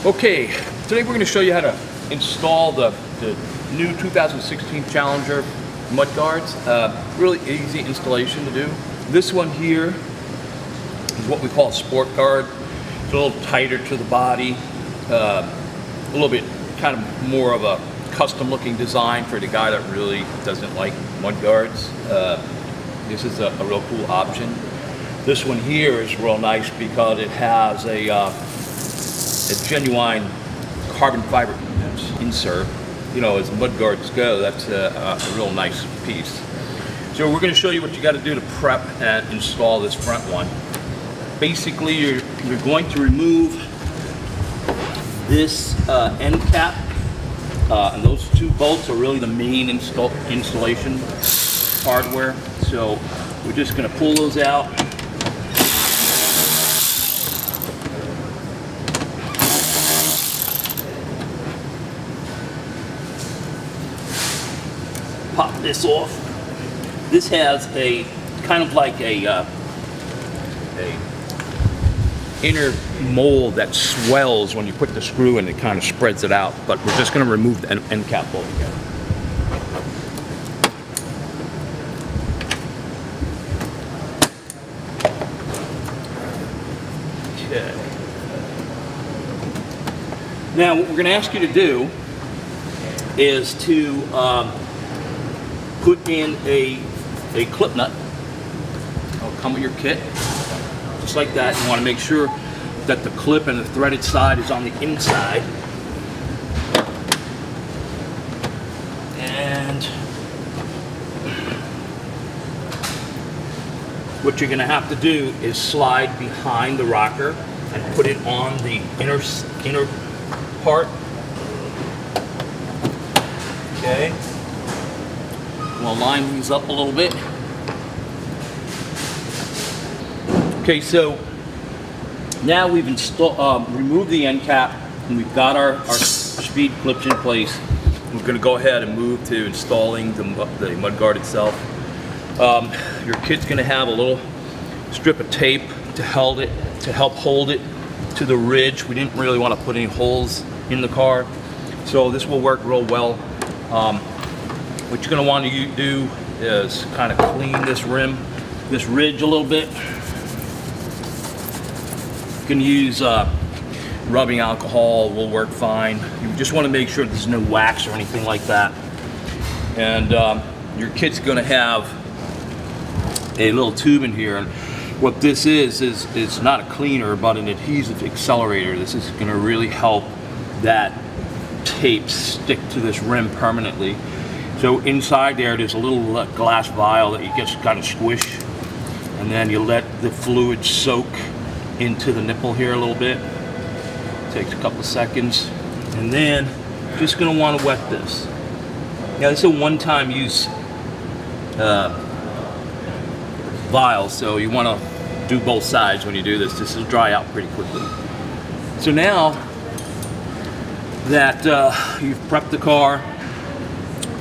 Okay, today we're going to show you how to install the new 2016 Challenger mud guards. Really easy installation to do. This one here is what we call a sport guard. It's a little tighter to the body, a little bit kind of more of a custom looking design for the guy that really doesn't like mud guards. This is a real cool option. This one here is real nice because it has a genuine carbon fiber insert. You know, as mud guards go, that's a real nice piece. So we're going to show you what you got to do to prep and install this front one. Basically, you're going to remove this end cap, and those two bolts are really the main installation hardware. So we're just going to pull those out. Pop this off. This has a kind of like a inner mold that swells when you put the screw in. It kind of spreads it out, but we're just going to remove the end cap altogether. Okay. Now what we're going to ask you to do is to put in a clip nut. It'll come with your kit, just like that. You want to make sure that the clip and the threaded side is on the inside. And what you're going to have to do is slide behind the rocker and put it on the inner part. Okay. We'll line these up a little bit. Okay, so now we've removed the end cap and we've got our speed clips in place. We're going to go ahead and move to installing the mud guard itself. Your kit's going to have a little strip of tape to help hold it to the ridge. We didn't really want to put any holes in the car, so this will work real well. What you're going to want to do is kind of clean this ridge a little bit. You can use rubbing alcohol, will work fine. You just want to make sure there's no wax or anything like that. And your kit's going to have a little tube in here. And what this is not a cleaner, but an adhesive accelerator. This is going to really help that tape stick to this rim permanently. So inside there's a little glass vial that you just kind of squish, and then you let the fluid soak into the nipple here a little bit. Takes a couple of seconds, and then just going to want to wet this. Now this is a one-time use vial, so you want to do both sides when you do this. This will dry out pretty quickly. So now that you've prepped the car,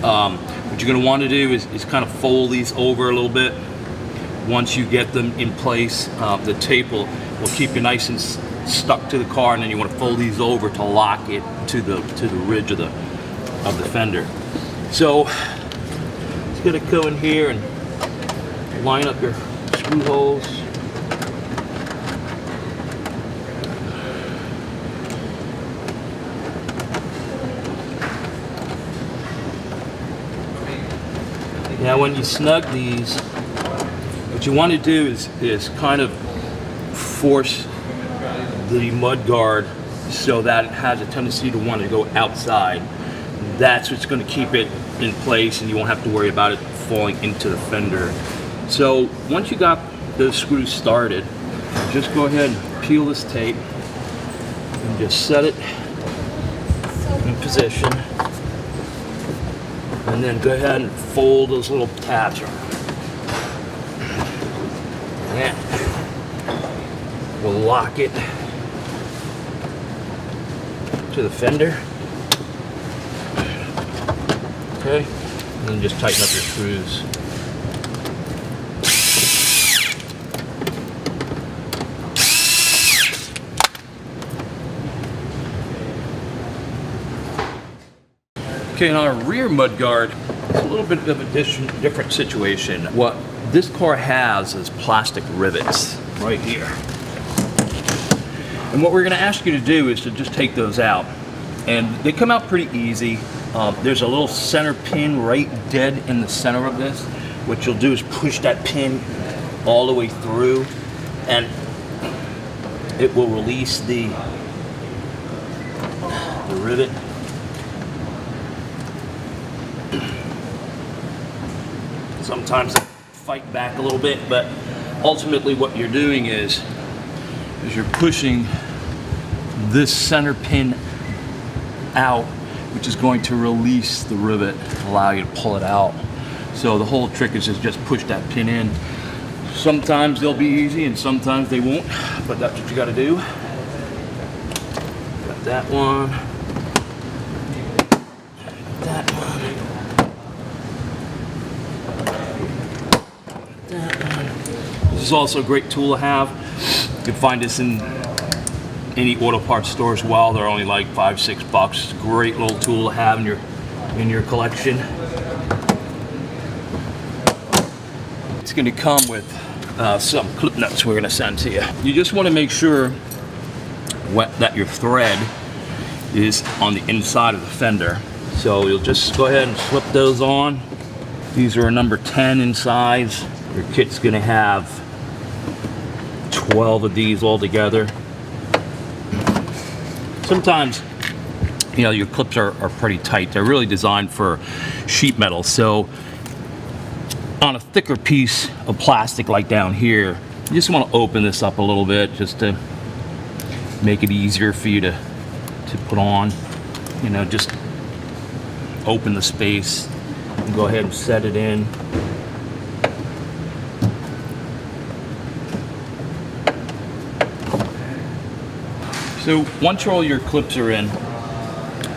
what you're going to want to do is kind of fold these over a little bit. Once you get them in place, the tape will keep you nice and stuck to the car, and then you want to fold these over to lock it to the ridge of the fender. So it's going to go in here and line up your screw holes. Now when you snug these, what you want to do is kind of force the mud guard so that it has a tendency to want to go outside. That's what's going to keep it in place, and you won't have to worry about it falling into the fender. So once you got those screws started, just go ahead and peel this tape and just set it in position. And then go ahead and fold those little tabs around. Yeah. We'll lock it to the fender. Okay. And then just tighten up your screws. Okay, in our rear mudguard, it's a little bit of a different situation. What this car has is plastic rivets right here. And what we're gonna ask you to do is to just take those out. And they come out pretty easy. There's a little center pin right dead in the center of this. What you'll do is push that pin all the way through, and it will release the rivet. Sometimes they fight back a little bit, but ultimately what you're doing is you're pushing this center pin out, which is going to release the rivet, allow you to pull it out. So the whole trick is just push that pin in. Sometimes they'll be easy and sometimes they won't, but that's what you gotta do. Got that one. That one. That one. This is also a great tool to have. You can find this in any auto parts store as well. They're only like $5-6. Great little tool to have in your collection. It's going to come with some clip nuts we're going to send to you. You just want to make sure that your thread is on the inside of the fender. So you'll just go ahead and slip those on. These are a number 10 in size. Your kit's going to have 12 of these all together. Sometimes, you know, your clips are pretty tight. They're really designed for sheet metal. So on a thicker piece of plastic like down here, you just want to open this up a little bit just to make it easier for you to put on. You know, just open the space and go ahead and set it in. So once all your clips are in,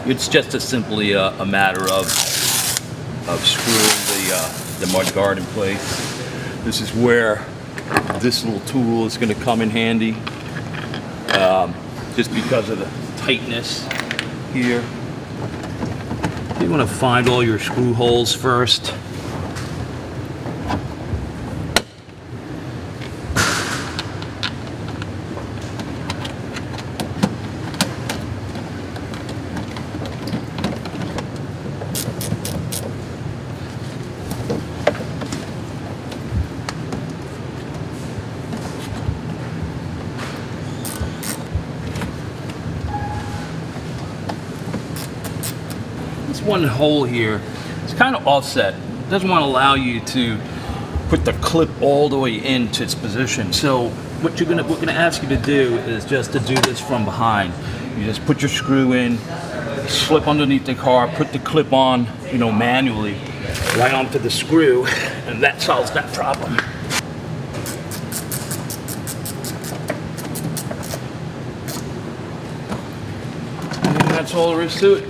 it's just simply a matter of screwing the mud guard in place. This is where this little tool is going to come in handy, just because of the tightness here. You want to find all your screw holes first. This one hole here, it's kind of offset. It doesn't want to allow you to put the clip all the way into its position. So what we're gonna ask you to do is just to do this from behind. You just put your screw in, slip underneath the car, put the clip on, you know, manually, right onto the screw, and that solves that problem. And that's all there is to it.